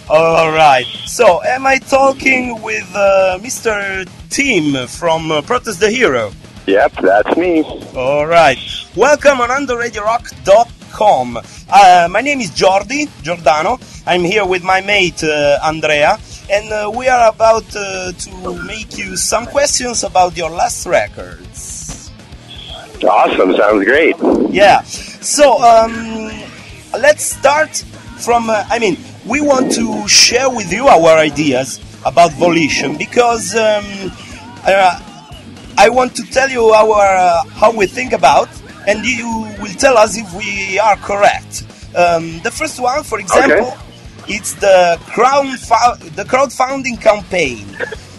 All right. So, am I talking with Mr. Tim from Protest the Hero? Yep, that's me. All right. Welcome on underradiorock.com. My name is Giordy, Giordano. I'm here with my mate Andrea, and we are about to make you some questions about your last records. Awesome, sounds great. Yeah. So, let's start from, we want to share with you our ideas about volition because I want to tell you how we think about, and you will tell us if we are correct. The first one, for example, it's the crowdfunding campaign.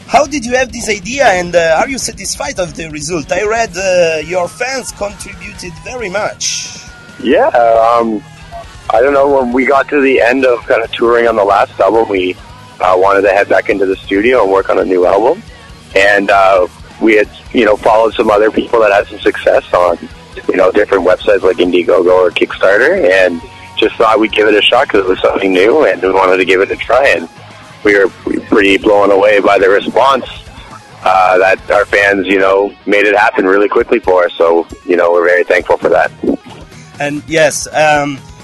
How did you have this idea, and are you satisfied of the result? I read your fans contributed very much. Yeah, I don't know, when we got to the end of kind of touring on the last album, we wanted to head back into the studio and work on a new album. And we had, followed some other people that had some success on, different websites like Indiegogo or Kickstarter, and just thought we'd give it a shot because it was something new and we wanted to give it a try. And we were pretty blown away by the response that our fans, made it happen really quickly for us. So, we're very thankful for that. And yes,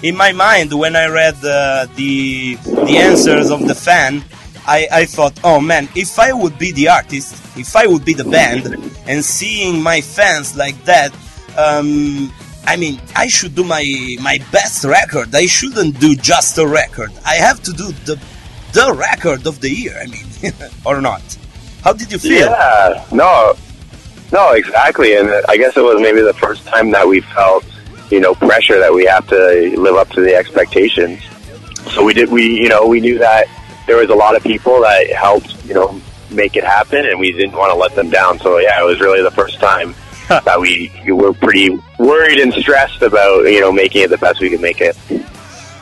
in my mind, when I read the answers of the fan, I thought, oh man, if I would be the artist, if I would be the band, and seeing my fans like that, I should do my best record. I shouldn't do just a record. I have to do the record of the year, or not. How did you feel? Yeah, no, exactly. And I guess it was maybe the first time that we felt, pressure that we have to live up to the expectations. So we knew that there was a lot of people that helped, make it happen, and we didn't want to let them down. So yeah, it was really the first time that we were pretty worried and stressed about, making it the best we could make it.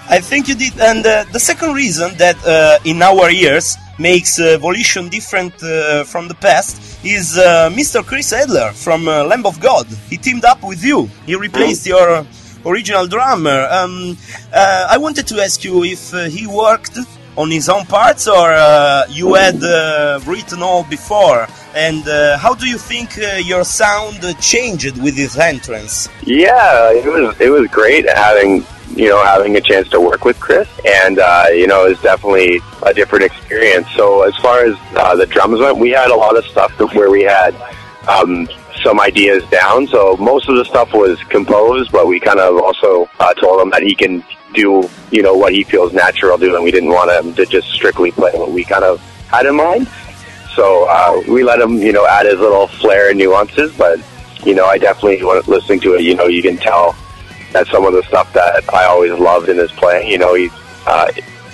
I think you did. And the second reason that in our ears makes Volition different from the past is Mr. Chris Adler from Lamb of God. He teamed up with you. He replaced your original drummer. I wanted to ask you if he worked on his own parts or you had written all before, and how do you think your sound changed with his entrance? Yeah, it was great having a chance to work with Chris, and it was definitely a different experience. So as far as the drums went, we had a lot of stuff where we had some ideas down, so most of the stuff was composed, but we kind of also told him that he can do, what he feels natural doing. We didn't want him to just strictly play what we kind of had in mind. So we let him, add his little flair and nuances, but, I definitely, listening to it, you can tell that some of the stuff that I always loved in his playing, he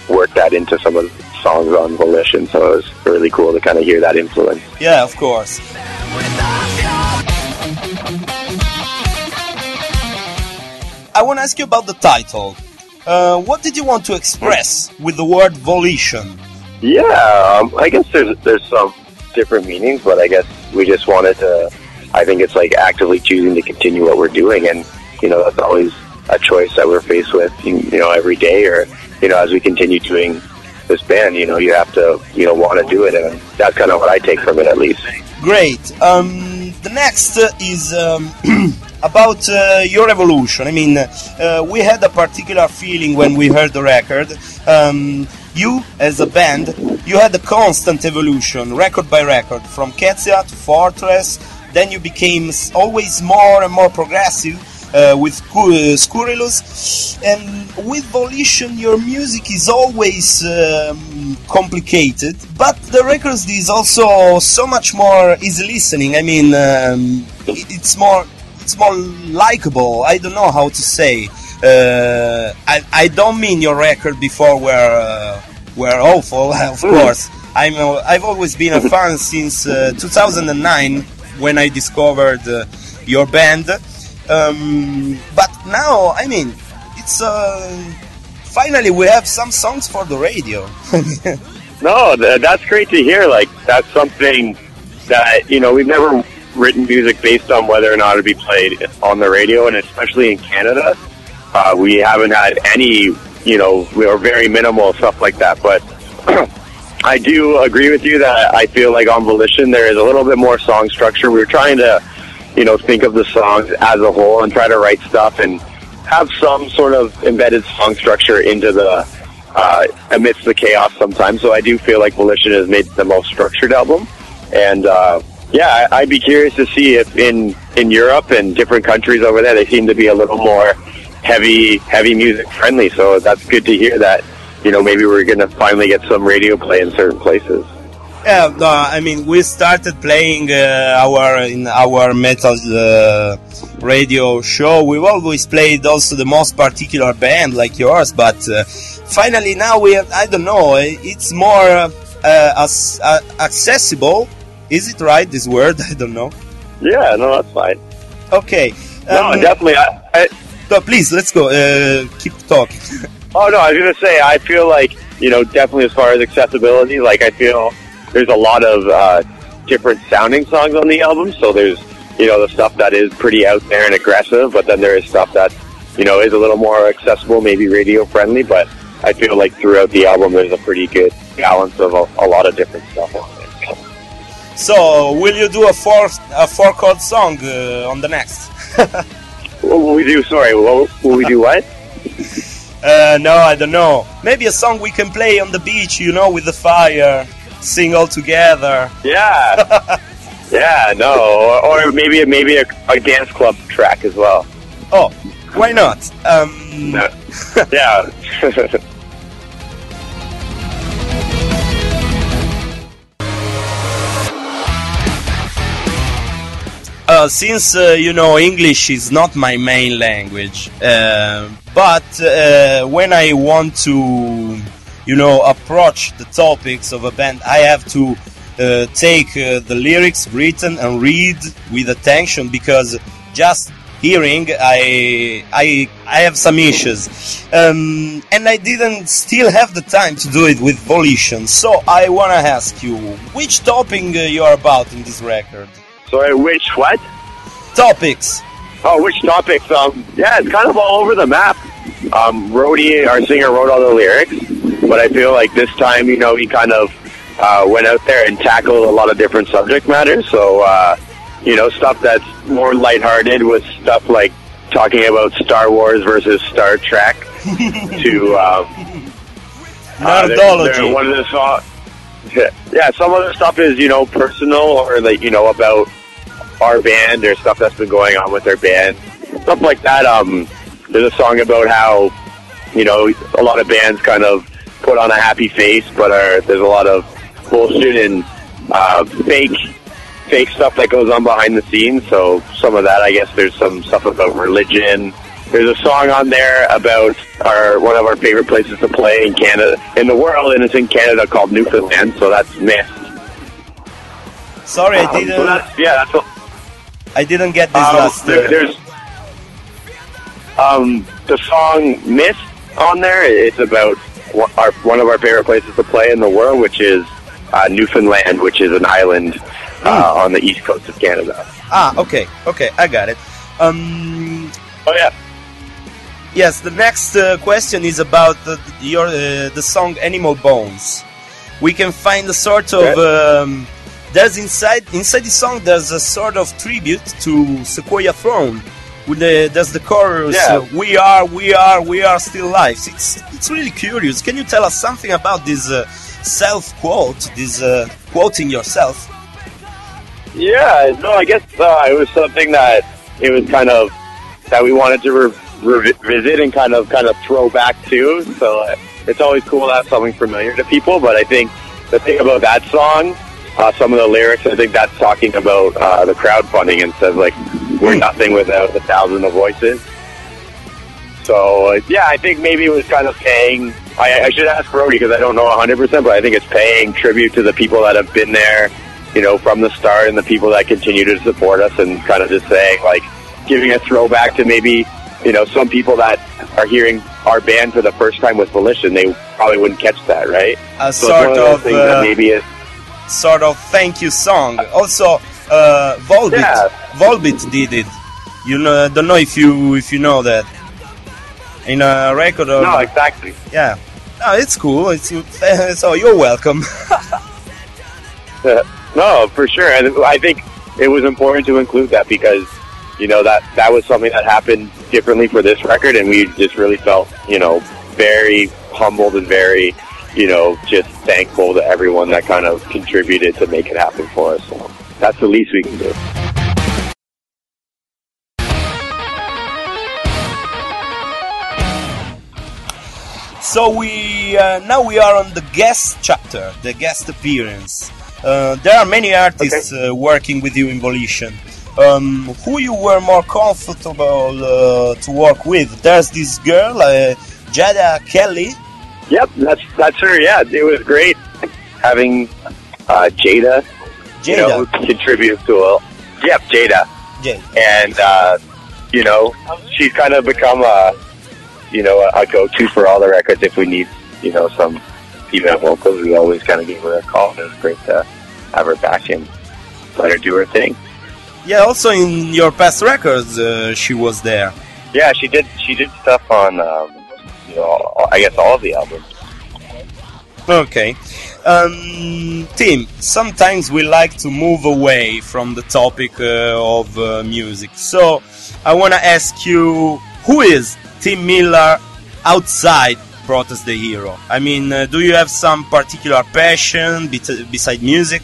worked that into some of the songs on Volition, so it was really cool to kind of hear that influence. Yeah, of course. I want to ask you about the title. What did you want to express with the word volition? Yeah, I guess there's some different meanings, but I guess we just wanted to, I think it's like actively choosing to continue what we're doing, and, that's always a choice that we're faced with, every day, or, as we continue doing this band, you have to, want to do it, and that's kind of what I take from it, at least. Great. The next is about your evolution. We had a particular feeling when we heard the record. You, as a band, you had a constant evolution, record by record, from Kezia to Fortress. Then you became always more and more progressive with Scurrilous. And with Volition, your music is always complicated, but the record is also so much more easy listening. It's more likable. I don't know how to say. I don't mean your record before were awful, of course. I've always been a fan since 2009 when I discovered your band. But now, it's finally we have some songs for the radio. No, that's great to hear. Like, that's something that, we've never written music based on whether or not it'd be played on the radio, and especially in Canada, we haven't had any, we are very minimal stuff like that. But I do agree with you that I feel like on Volition there is a little bit more song structure. We were trying to, think of the songs as a whole and try to write stuff and have some sort of embedded song structure into the amidst the chaos sometimes. So I do feel like Volition has made the most structured album. And I'd be curious to see if in Europe and different countries over there, they seem to be a little more heavy music friendly. So that's good to hear that, maybe we're going to finally get some radio play in certain places. Yeah, I mean, we started playing in our metal radio show. We've always played also the most particular band like yours, but finally now we have, I don't know, it's more accessible. Is it right, this word? I don't know. Yeah, no, that's fine. Okay. No, definitely. So please, let's go. Keep talking. Oh, no, I was going to say, I feel like, definitely as far as accessibility, like I feel there's a lot of different sounding songs on the album. So there's, the stuff that is pretty out there and aggressive, but then there is stuff that, is a little more accessible, maybe radio friendly. But I feel like throughout the album, there's a pretty good balance of a lot of different stuff on it. So, will you do a four-chord song on the next? What will we do? Sorry, will we do what? No, I don't know. Maybe a song we can play on the beach, with the fire, sing all together. Yeah, yeah, no, or maybe a dance club track as well. Oh, why not? No. Yeah. Since English is not my main language, but when I want to approach the topics of a band, I have to take the lyrics written and read with attention, because just hearing I have some issues, and I didn't still have the time to do it with Volition. So I want to ask you, which topic you are about in this record? Sorry, which what? Topics. Oh, which topics? Yeah, it's kind of all over the map. Rody, our singer, wrote all the lyrics, but I feel like this time, he kind of went out there and tackled a lot of different subject matters. So, stuff that's more lighthearted was stuff like talking about Star Wars versus Star Trek to nerdology. One of the songs. Yeah, some of the stuff is, personal, or like, about our band or stuff that's been going on with our band. Stuff like that. There's a song about how, a lot of bands kind of put on a happy face, but there's a lot of bullshit and fake stuff that goes on behind the scenes. So some of that, I guess there's some stuff about religion. There's a song on there about one of our favorite places to play in Canada, in the world, and it's in Canada, called Newfoundland. So that's missed. Sorry, I didn't. I didn't get this last. There's the song "Missed" on there. It's about one of our favorite places to play in the world, which is Newfoundland, which is an island on the east coast of Canada. Okay, I got it. Oh yeah. Yes, the next question is about the song "Animal Bones." We can find a sort of there's inside the song. There's a sort of tribute to Sequoia Throne. There's the chorus. We are still alive. It's really curious. Can you tell us something about this self quote? This quoting yourself? Yeah, no, I guess it was something that it was kind of that we wanted to revisit and kind of throw back to. So it's always cool to have something familiar to people. But I think the thing about that song, some of the lyrics, I think that's talking about the crowdfunding, and says like, we're nothing without the thousands of voices. So I think maybe it was kind of paying. I should ask Rody, because I don't know 100%, but I think it's paying tribute to the people that have been there, from the start, and the people that continue to support us, and kind of just saying, like, giving a throwback to maybe, some people that are hearing our band for the first time with Volition. They probably wouldn't catch that, right? So sort of thank you song. Also, Volbeat did it. Don't know if you know that in a record. No, exactly. Yeah. No, it's cool. So you're welcome. No, for sure. And I think it was important to include that because, you know, that was something that happened differently for this record, and we just really felt, you know, very humbled and very, you know, just thankful to everyone that kind of contributed to make it happen for us. So that's the least we can do. So now we are on the guest chapter, the guest appearance. There are many artists working with you in Volition. Who you were more comfortable to work with? There's this girl, Jada Kelly. Yep, that's her. Yeah, it was great having Jada. You know, contribute to it. Yep, Jada. And you know, she's kind of become a go-to for all the records. If we need, you know, some female vocals, we always kind of give her a call. And it was great to have her back and let her do her thing. Yeah, also in your past records, she was there. Yeah, she did stuff on, you know, I guess all of the albums. Okay. Tim, sometimes we like to move away from the topic of music. So, I want to ask you, who is Tim Millar outside Protest the Hero? I mean, do you have some particular passion beside music?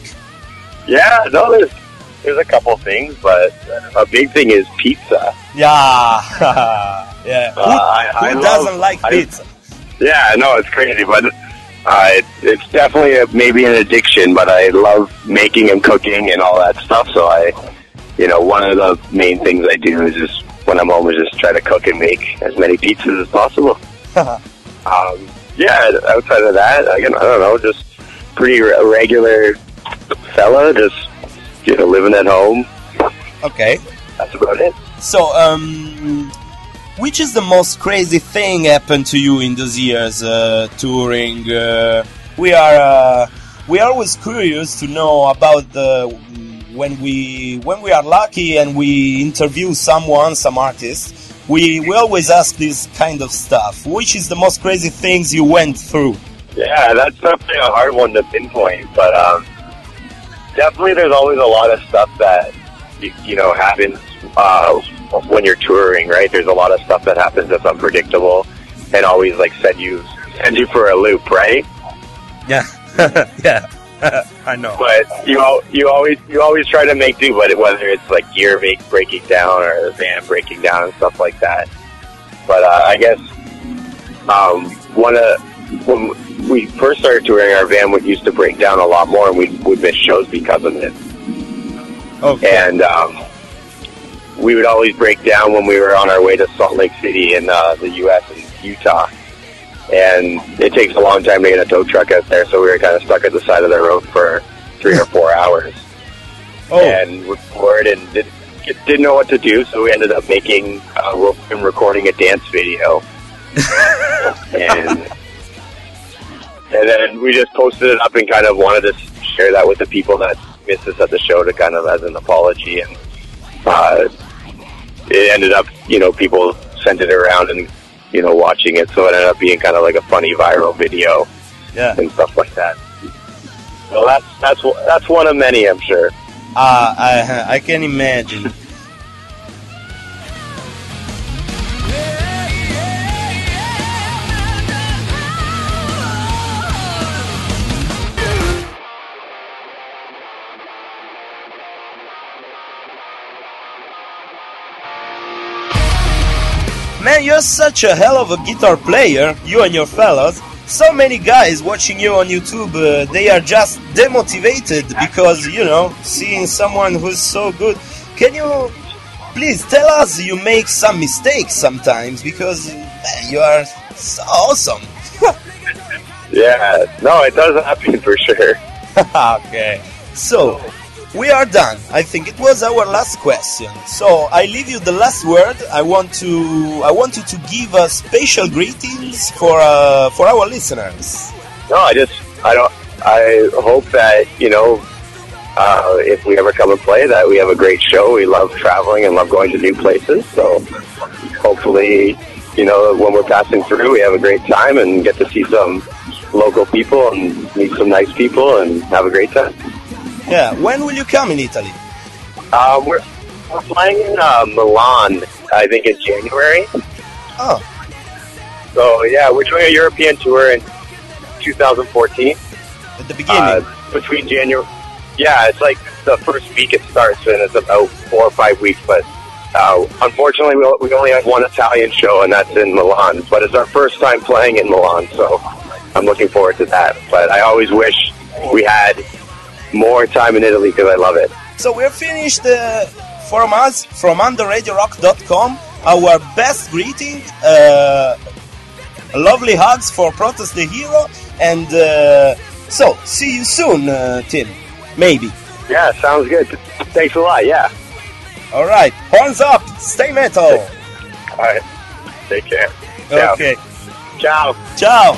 Yeah, no, there's a couple things, but a big thing is pizza. Yeah, yeah. Who doesn't like pizza? Yeah, no, it's crazy, but it's definitely maybe an addiction. But I love making and cooking and all that stuff. So you know, one of the main things I do is just when I'm home is just try to cook and make as many pizzas as possible. Yeah, outside of that, again, I don't know, just pretty regular fella, just, you know, living at home. Okay. That's about it. So, which is the most crazy thing happened to you in those years touring? We are always curious to know about when we are lucky and we interview some artist. We always ask this kind of stuff. Which is the most crazy things you went through? Yeah, that's definitely a hard one to pinpoint, but definitely there's always a lot of stuff that you know happens when you're touring, right? There's a lot of stuff that happens that's unpredictable and always like send you for a loop, right? Yeah, yeah. I know. But you always try to make do, but whether it's like gear breaking down or the van breaking down and stuff like that. But I guess when we first started touring, our van used to break down a lot more, and we'd miss shows because of it. Okay. And we would always break down when we were on our way to Salt Lake City in the U.S. and Utah. And it takes a long time to get a tow truck out there, so we were kind of stuck at the side of the road for 3 or 4 hours. And we're bored and didn't know what to do, so we ended up recording a dance video. and then we just posted it up and kind of wanted to share that with the people that missed us at the show to kind of as an apology. And it ended up, you know, people sent it around and, you know, watching it, so it ended up being kind of like a funny viral video, and stuff like that. So that's one of many, I'm sure. I can imagine. Man, you're such a hell of a guitar player, you and your fellows. So many guys watching you on YouTube, they are just demotivated because, you know, seeing someone who's so good. Can you please tell us you make some mistakes sometimes, because man, you are so awesome. Yeah, no, it does happen for sure. Okay, so we are done. I think it was our last question. So I leave you the last word. I want you to give us special greetings for our listeners. No, I hope that, you know, if we ever come and play, that we have a great show. We love traveling and love going to new places. So hopefully when we're passing through, we have a great time and get to see some local people and meet some nice people and have a great time. Yeah. When will you come in Italy? We're flying in Milan, I think, in January. Oh. So, yeah, we're doing a European tour in 2014. At the beginning? Between January... Yeah, it's like the first week it starts, and it's about 4 or 5 weeks. But unfortunately, we only have one Italian show, and that's in Milan. But it's our first time playing in Milan, so I'm looking forward to that. But I always wish we had more time in Italy because I love it. So we're finished from us, from underradiorock.com. Our best greeting, lovely hugs for Protest the Hero, and so see you soon, Tim. Maybe. Yeah, sounds good. Thanks a lot, yeah. Alright, horns up, stay metal. Alright, take care. Okay. Ciao. Ciao.